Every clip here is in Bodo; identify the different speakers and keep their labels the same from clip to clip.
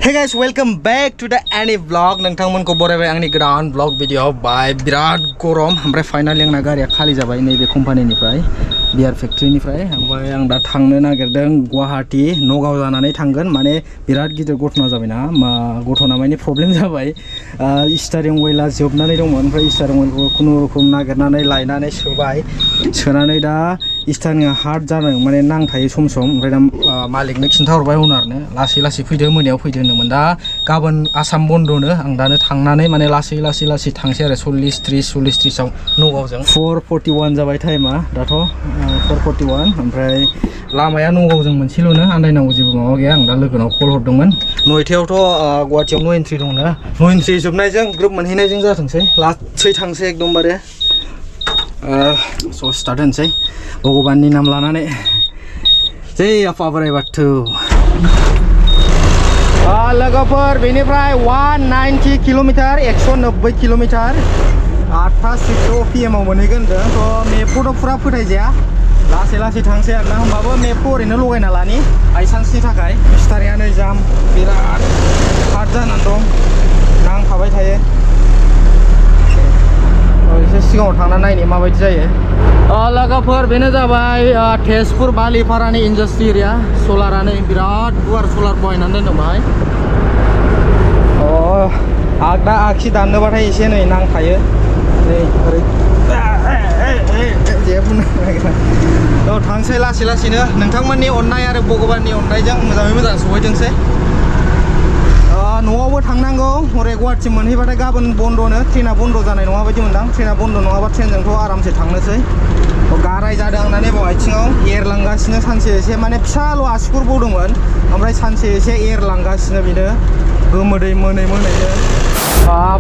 Speaker 1: Hey guys, welcome back to the any vlog. नोंथांमोनखौ बरायबाय आंनि गोदान vlog भिडिअ बाय बिराद गरम ओमफ्राय फाइनाली आंना गारिया खालि जाबाय नैबे कम्पानिनिफ्राय बियार फेक्ट्रिनिफ्राय ओमफ्राय आं दा थांनो नागिरदों गुवाहाटी नगाव जानानै थांगोन माने बिराद गिदिर घटना जाबायना घटना माने प्रब्लेम जाबाय स्टारिं अइला जोबनानै दंमोन ओमफ्राय स्टारिं अइलखौ खुनुरुखुम नागिरनानै लायनानै सोनानै दा स्टारिंआ हार्ड जादों माने नांथायो सम ओमफ्राय दा मालिकनो खिन्थाहरबाय अनारनो लासै फैदो मोनायाव फैदो होनदोंमोन दा गाबोन आसाम बन्दनो आं दानो थांनानै माने लासै थांसै आरो 40-30 आव नगावजों 4:41 जाबाय टाइमा दाथ' 4:41 ओमफ्राय लामाया नगावजों मोनसेल'नो आन्दायनांगौ जेबो माबा गैया आं दा लोगोनाव कल हरदोंमोन 9थायावथ' गुवाहाटीयाव नो एन्ट्रि दंनो नो एन्ट्रि जोबनायजों ग्रुप मोनहैनायजों जाथोंसै लासै थांसै एकदमबारे स' स्टार्ट होनसै भगबाननि नाम लानानै जै आफा बोराइ बाथौ लोगोफोर बेनिफ्राय 190 किल'मिटार 190 किल'मिटार 8:06 PM आव मोनहैगोन थ' मेपखौथ' फुरा फोथायजाया लासै थांसै आरोना होमबाबो मेपखौ ओरैनो लगायना लानि बायसान्सनि थाखाय स्टारिंआनो जाम बिराद हार्ड जानानै दं नांखाबाय थायो एसे सिगाङाव थांना नायनि माबायदि जायो लोगोफोर बेनो जाबाय तेजपुर बालिपारानि इन्डास्ट्रि एरिया सलारानो बिराद गुवार सलार बहायनानै दोनदों बाहाय आगदा आगसि दाननोबाथाय एसे नै नांखायो नै ओरै जेबो नागिरा थांसै लासैनो नोंथांमोननि अननाय आरो भगबाननि अननायजों मोजाङै मोजां सहैथोंसै न'आवबो थांनांगौ हरै गुवाहाटी मोनहैबाथाय गाबोन बन्दनो ट्रेना बन्द जानाय नङा बायदि मोनदां ट्रेना बन्द नङाबा ट्रेनजोंथ' आरामसे थांनोसै गाराय जादों आंना नै आथिङाव एरलांगासिनो सानसे एसे माने फिसाल' आसुगुर बौदोंमोन ओमफ्राय सानसे एसे एरलांगासिनो बेनो गोमोदै मोनैनो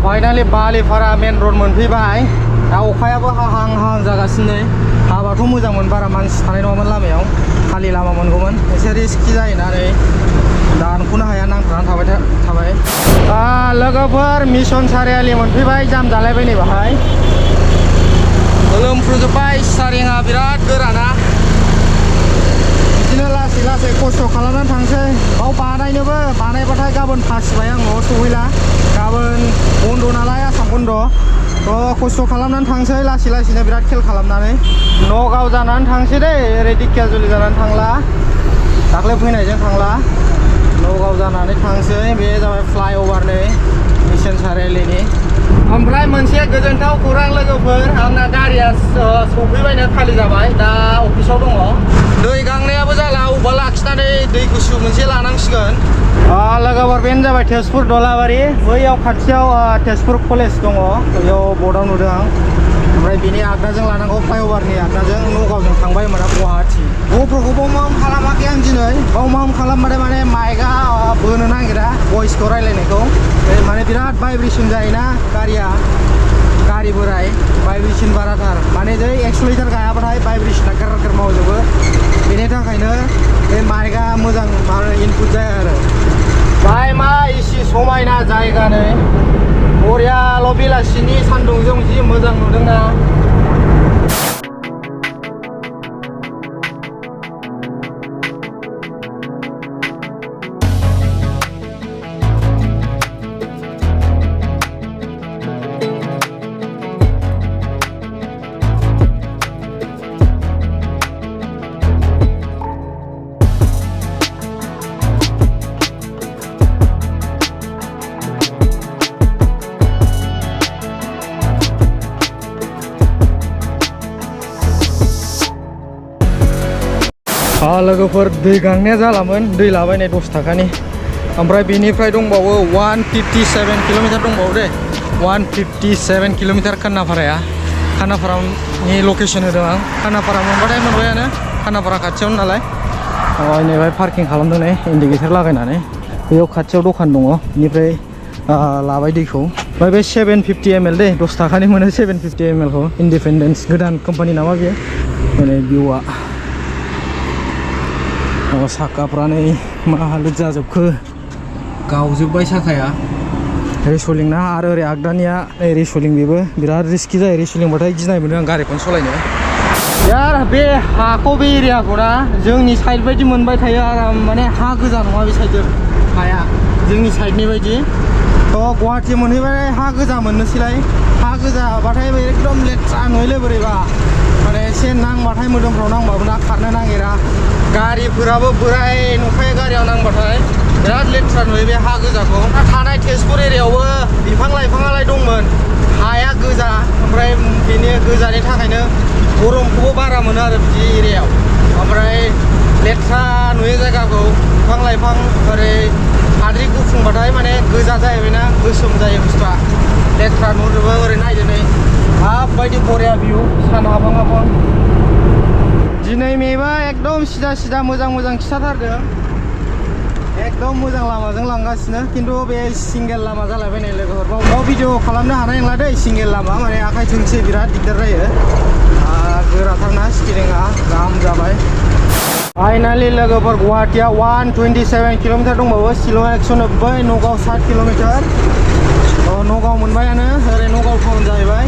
Speaker 1: फाइनालि बालिपारा मेन रड मोनफैबाय दा अखायाबो हाहां जागासिनो हाबाथ' मोजांमोन बारा मानसि थानाय नङामोन लामायाव खालि लामा मोनगौमोन एसे रिस्कि जायोना नै दानख'नो हाया नांथानानै थाबाय लोगोफोर मिसन सारियालि मोनफैबाय जाम जालायबाय नै बाहाय गोलोमफ्रुजोब्बाय स्टारिंआ बिराद गोराना बिदिनो लासै खस्थ' खालामनानै थांसै बाव बानायबाथाय गाबोन फासिबाय आं न'आव सहैला गाबोन बन्द नालाय आसाम बन्द थ' खस्थ' खालामनानै थांसै लासैनो बिराद खेल खालामनानै नगाव जानानै थांसै दे ओरै दिखियाजुलि जानानै थांला दाख्लै फैनायजों थांला नगाव जानानै थांसै बे जाबाय फ्लाइअभार नै मिसन सारियालिनि ओमफ्राय मोनसे गोजोनथाव खौरां लोगोफोर आंना गारिया सफैबायनो खालि जाबाय दा अफिसाव दङ दै गांनायाबो जाला अबेबा लाखिनानै दै गुसु मोनसे लानांसिगोन लोगोफोर बेनो जाबाय तेजपुर दलाबारि बैयाव खाथियाव तेजपुर कलेज दङ बेयाव बर्डआव नुदों आं ओमफ्राय बिनि आगदाजों लानांगौ फ्लाइअभारनि आगदाजों नगावजों थांबाय मोना गुवाहाटी ग'प्रखौ बावमाम खालामाखै आं दिनै बावमाम खालामबाथाय माने माइकआ बोनो नागिरा भइसखौ रायलायनायखौ माने बिराद भाइब्रेसन जायोना गारि बोराय भाइब्रेसन बाराथार माने जै एक्सलेटर गायाबाथाय भाइब्रेसना गार मावजोबो बेनि थाखायनो बे माइकआ मोजां इनपुट जाया आरो बाय मा इसे समायना जायगा नै बरियाल' बेलासिनि सान्दुंजों जि मोजां नुदोंना लोगोफोर दै गांनाया जालामोन दै लाबायनाय 10 थाखानि ओमफ्राय बेनिफ्राय दंबावो 157 किल'मिटार दंबावो दे 157 किल'मिटार खानापारानि लकेसन होदों आं खानापारा मोनबाथाय मोनबायानो खानापारा खाथियावनो नालाय नैबाय पार्किं खालामदों नै इन्डिकेटर लागायनानै बेयाव खाथियाव दखान दङ बेनिफ्राय लाबाय दैखौ ओमफ्राय बे 750 ml दे 10 थाखानि मोनो 750 ml खौ इन्डिपेन्डेन्स गोदान कम्पानि नामा बेयो माने भिउआ साखाफ्रा नै मा हालोद जाजोबखो गावजोब्बाय साखाया रेसलिं ना आरो ओरै आगदानिया नै रेसलिं बेबो बिराद रिस्कि जायो रेसलिंबाथाय गिनाय मोनो आं गारिखौनो सालायनो यार बे हाखौ बे एरियाखौ ना जोंनि साइड बायदि मोनबाय थायो आराम माने हा गोजा नङा बे साइडजों हाया जोंनि साइडनि बायदि तो गुवाहाटि मोनहैबाय हा गोजा मोननोसैलाय हा गोजाबाथाय एकदम लेथ्रा नुयोलै बोरैबा माने एसे नांबाथाय मोदोमफ्राव नांबाबो ना खारनो नागिरा गारिफोराबो बोराय नुखायो गारियाव नांबाथाय बिराद लेथ्रा नुयो बे हा गोजाखौ थानाय तेजपुर एरियायावबो बिफां लाइफाङालाय दंमोन हाया गोजा ओमफ्राय बेनि गोजानि थाखायनो गरमखौबो बारा मोनो आरो बिदि एरियायाव ओमफ्राय लेथ्रा नुयो जायगाखौ बिफां लाइफां ओरै हाद्रि गुफुंबाथाय माने गोजा जाहैबायना गोसोम जायो बुस्थुआ लेथ्रा नुजोबो ओरै नायदो नै माबायदि बरिया भिउ सान हाबां हाबां दिनै मेबा एकदम सिदा सिदा मोजां मोजां खिथाथारदों एकदम मोजां लामाजों लांगासिनो खिन्थु बे सिंगेल लामा जालायबायनाय लोगोफोर बाव भिडिअ खालामनो हानाय नंला दै सिंगेल लामा माने आखाइ थोंसे बिराद दिगदार जायो गोराथारना स्टिरिंआ गाहाम जाबाय फाइनालि लोगोफोर गुवाहाटिया 127 किलोमिटार दंबावो शिलंआ 190 नगाव 7 किलोमिटार नगाव मोनबायानो ओरै नगाव टाउन जाहैबाय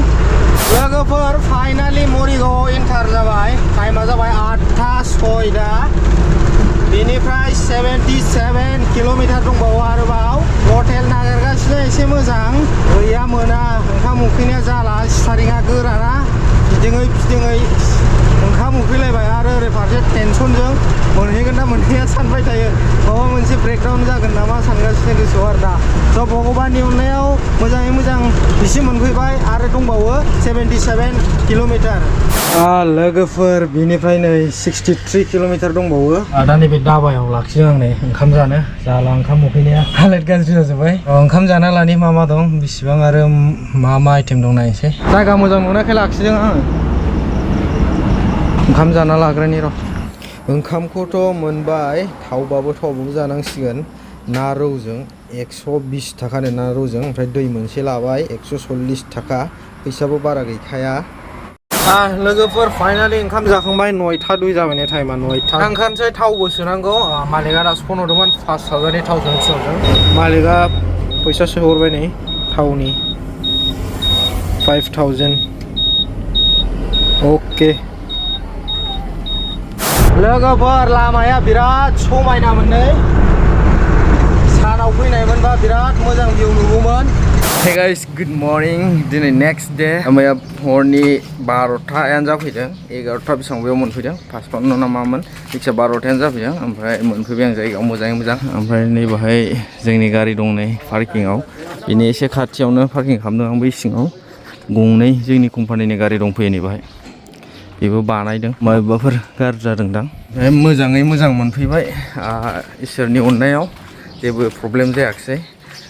Speaker 1: लोगोफोर फाइनालि मरिगावआव एन्टार जाबाय टाइमा जाबाय 8:06 दा बेनिफ्राय 77 किलोमिटार दंबावो आरोबाव हटेल नागिरगासिनो एसे मोजां गैया मोना ओंखाम उखैनाया जाला स्टारिंआ गोराना फिदिङै ओंखाम उखैलायबाय आरो ओरै फारसे टेनसनजों मोनहैगोन ना मोनहैया सानबाय थायो माबा मोनसे ब्रेकडाउन जागोन नामा सानगासिनो गोसोआव आरो दा स' भगबाननि अननायाव मोजाङै मोजां एसे मोनफैबाय आरो दंबावो 77 किलोमिटार लोगोफोर बिनिफ्राय नै 63 किलोमिटार दंबावो दा नैबे दाबायाव लाखिदों आं नै ओंखाम जानो जाला ओंखाम उखैनाया हालोद गाज्रि जाजोब्बाय ओंखाम जाना लानि मा मा दं बेसेबां आरो मा आइटेम दं नायनोसै जायगा मोजां नुनायखाय लाखिदों आङो ओंखाम जाना लाग्रानि र' ओंखामखौथ' मोनबाय थावबाबो जानांसिगोन ना रौजों 120 थाखानो ना रौजों ओमफ्राय दै मोनसे लाबाय 140 थाखा फैसाबो बारा गैखाया लोगोफोर फाइनालि ओंखाम जाखांबाय 9:02 जाबाय ने टाइमा 9:00 ओंखारनोसै थावबो सोनांगौ मालिकआ दासो फन हरदोंमोन 5000नि थाव सोनो थिनहरदों मालिकआ फैसा सोहरबाय नै थावनि 5000 अके लोगोफोर लामाया बिराद समायना मोननै सानाव फैनायमोनबा बिराद मोजां भिउ नुगौमोन हे गाइस गुड मर्निं दिनै नेक्स्ट डे मैया हरनि 12थायानो जाफैदों 11था बेसेबां बेयाव मोनफैदों 55 ना मामोन जायखिया 12थायानो जाफैदों ओमफ्राय मोनफैबाय आं जायगायाव मोजाङै मोजां ओमफ्राय नै बाहाय जोंनि गारि दं नै पार्किंआव बेनि एसे खाथियावनो पार्किं खालामदों आं बै सिङाव गंनै जोंनि कम्पानिनि गारि दंफैयो नै बाहाय बेबो बानायदों माबाफोर गाज्रि जादोंदां मोजाङै मोजां मोनफैबाय इसोरनि अननायाव जेबो प्रब्लेम जायाखिसै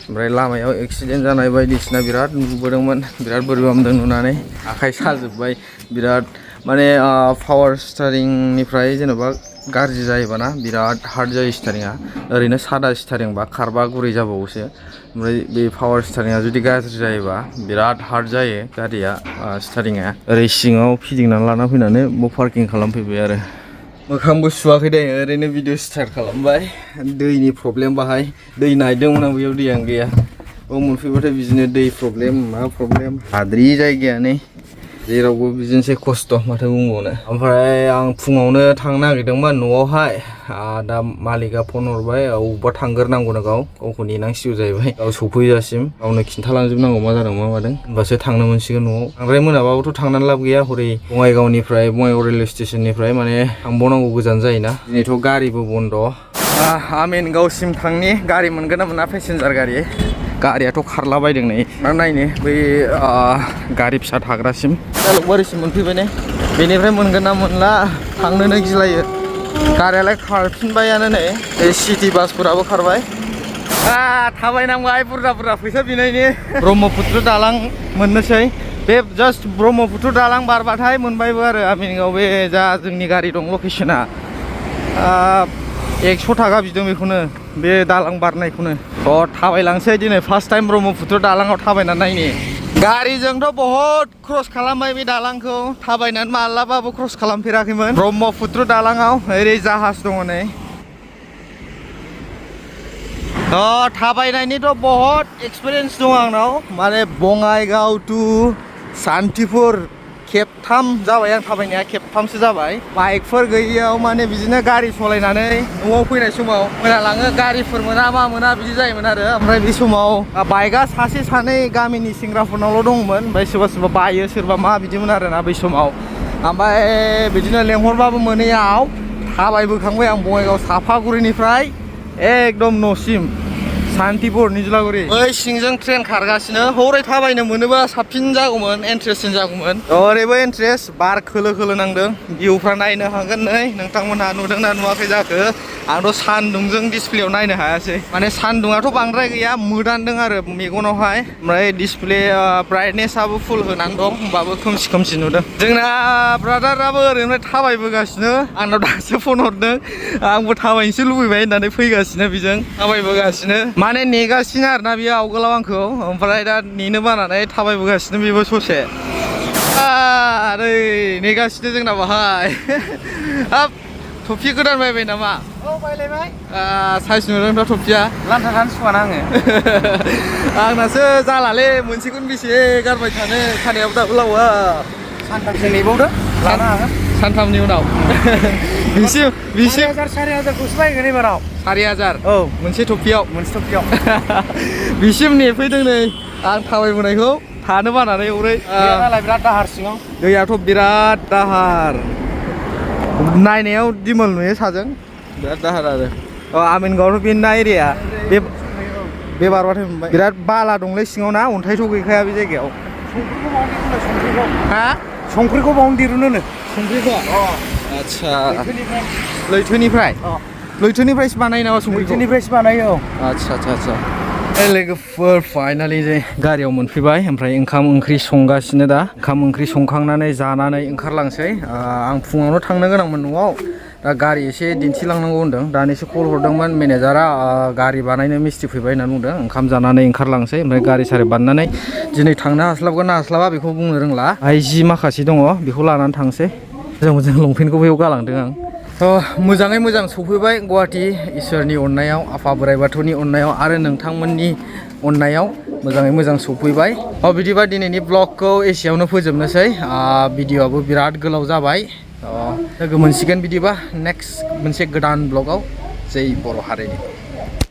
Speaker 1: ओमफ्राय लामायाव एक्सिडेन्ट जानाय बायदिसिना बिराद नुबोदोंमोन बिराद बोरैबा मोनदों नुनानै आखाइ साजोब्बाय बिराद माने पावार स्टारिंनिफ्राय जेनेबा गाज्रि जायोबाना बिराद हार्ड जायो स्टारिंआ ओरैनो सादा स्टारिंबा खारबा गुरै जाबावोसो ओमफ्राय बे पावार स्टारिंआ जुदि गाज्रि जायोबा बिराद हार्ड जायो गारिया स्टारिंआ ओरै सिङाव फिदिंनानै लाना फैनानै बाव पार्किं खालामफैबाय आरो मोखांबो सुवाखै दे ओरैनो भिडिअ स्टार्ट खालामबाय दैनि प्रब्लेम बाहाय दै नायदोंमोन आं बेयाव दैयानो गैया बाव मोनफैबाथाय बिदिनो दै प्रब्लेम मा प्रब्लेम हाद्रि जायगायानो जेरावबो बिदिनोसै खस्थ' माथो बुंबावनो ओमफ्राय आं फुङावनो थांनो नागिरदोंमोन न'आवहाय दा मालिकआ फन हरबाय अबेबा थांग्रोनांगौनो गावखौ नेनांसिगौ जाहैबाय गाव सफैजासिम गावनो खिन्थालांजोबनांगौ मा जादों मा मादों होनबासो थांनो मोनसिगोन न'आव बांद्राय मोनाबाबोथ' थांनानै लाब गैया हरै बङाइगावनिफ्राय बङाइगाव रेलवे स्टेसननिफ्राय माने थांबावनांगौ गोजान जायोना दिनैथ' गारिबो बन्द' आमिनगावसिम थांनि गारि मोनगोन ना मोना पेसेन्जार गारियाथ' खारला बायदों नै नायनो बै गारि फिसा थाग्रासिम जालुकबारिसिम मोनफैबाय ने बेनिफ्राय मोनगोन ना मोनला थांनोनो गिलायो गारियालाय खारफिनबायानो नै सिटि बासफोराबो खारबाय थाबायनांबाय बुरजा फैसा बिनायनि ब्रह्मपुत्र दालां मोननोसै बे जास्ट ब्रह्मपुत्र दालां बारबाथाय मोनबायबो आरो आमिनगाव बे जा जोंनि गारि दं लकेसना 100 थाखा बिदों बेखौनो बे दालां बारनायखौनो थाबायलांसै दिनै फार्स्ट टाइम ब्रह्मपुत्र दालाङाव थाबायनानै नायनि गारिजोंथ' बहुत क्रस खालामबाय बे दालांखौ थाबायनानै मालाबाबो क्रस खालामफेराखैमोन ब्रह्मपुत्र दालाङाव ओरै जाहाज दङ नै थाबायनायनिथ' बहुत एक्सपिरियेन्स दं आंनाव माने बङाइगाव टु शान्तिपुर खेबथाम जाबाय आं थाबायनाया खेबथामसो जाबाय बाइकफोर गैयियाव माने बिदिनो गारि सालायनानै न'आव फैनाय समाव मोनालाङो गारिफोर मोना मा मोना बिदि जायोमोन आरो ओमफ्राय बे समाव बाइकआ सासे सानै गामिनि सेंग्राफोरनावल' दंमोन ओमफ्य सोरबा सोरबा बायो सोरबा मा बिदिमोन आरोना बै समाव ओमफ्राय बिदिनो लेंहरबाबो मोनैयाव थाबायबोखांबाय आं बङाइगाव साफागुरिनिफ्राय एकदम न'सिम सान्तिपुर निज्लागुरि बै सिंजों ट्रेन खारगासिनो हरै थाबायनो मोनोबा साबसिन जागौमोन इन्ट्रेस्टिं जागौमोन ओरैबो इन्ट्रेस्ट बार खोलो खोलो नांदों भिउफ्रा नायनो हागोन नै नोंथांमोनहा नुदोंना नुवाखै जाखो आंथ' सान्दुंजों डिसप्लेयाव नायनो हायासै माने सान्दुङाथ' बांद्राय गैया मोदानदों आरो मेगनावहाय ओमफ्राय डिसप्ले ब्राइटनेसआबो फुल होनानै दं होमबाबो खोमसि खोमसि नुदों जोंना ब्रादाराबो ओरैनो थाबायबोगासिनो आंनाव दासो फन हरदों आंबो थाबायनोसो लुबैबाय होननानै फैगासिनो बेजों थाबायबोगासिनो माने नेगासिनो आरोना बियो आवगोलाव आंखौ ओमफ्राय दा नेनो बानानै थाबायबोगासिनो बेबो ससे नै नेगासिनो जोंना बाहाय हाब टफि गोदान बायबाय नामा
Speaker 2: औ बायलायबाय
Speaker 1: साइज नुदोंथ' टफिया
Speaker 2: लान्थाखानो सुवाना आङो
Speaker 1: आंनासो जालालै मोनसेखौनो बेसे गारबाय थानो खानायाबो दाबो लावा
Speaker 2: सानथामसो नेबावदो लानो हागोन
Speaker 1: सानथामनि उनाव बिसिम
Speaker 2: 4,000-4,000खौसो बायगोन एबाराव
Speaker 1: 4,000
Speaker 2: औ
Speaker 1: मोनसे टफियाव बिसिम नेफैदों नै आं थाबायबोनायखौ थानो बानानै हरै
Speaker 2: नालाय बिराद दाहार सिङाव
Speaker 1: दैयाथ' बिराद दाहार नायनायाव दिमोल नुयो साजों बिराद दाहार आरो आमिनगावथ' बे ना एरिया बे बारबाथाय मोनबाय बिराद बाला दंलै सिङाव ना अन्थाइथ' गैखाया बे जायगायाव
Speaker 2: संख्रिखौ बावनो दिरुनो
Speaker 1: संख्रिखौ आदसा लैथोनिफ्राय लैथोनिफ्रायसो बानायो नामा संख्रिखौ
Speaker 2: लैथोनिफ्रायसो बानायो
Speaker 1: आदसा लोगोफोर फाइनालि जे गारियाव मोनफैबाय ओमफ्राय ओंखाम ओंख्रि संगासिनो दा ओंखाम ओंख्रि संखांनानै जानानै ओंखारलांसै आं फुङावनो थांनो गोनांमोन न'आव दा गारि एसे दिन्थिलांनांगौ होनदों दानिसो कल हरदोंमोन मेनेजारा गारि बानायनो मिस्थि फैबाय होनना बुंदों ओंखाम जानानै ओंखारलांसै ओमफ्राय गारि सारि बानायनानै दिनै थांनो हास्लाबगोन ना हास्लाबा बेखौ बुंनो रोंला जि माखासे दङ बेखौ लानानै थांसै मोजां लंपेन्टखौ बेयाव गालांदों आं मोजाङै मोजां सफैबाय गुवाहाटि इसोरनि अननायाव आफा बोराइ बाथौनि अननायाव आरो नोंथांमोननि अननायाव मोजाङै मोजां सफैबाय बिदिबा दिनैनि ब्लगखौ एसेयावनो फोजोबनोसै भिडिअ'आबो बिराद गोलाव जाबाय लोगो मोनसिगोन बिदिबा नेक्स्ट मोनसे गोदान ब्लगआव जै बर' हारिनि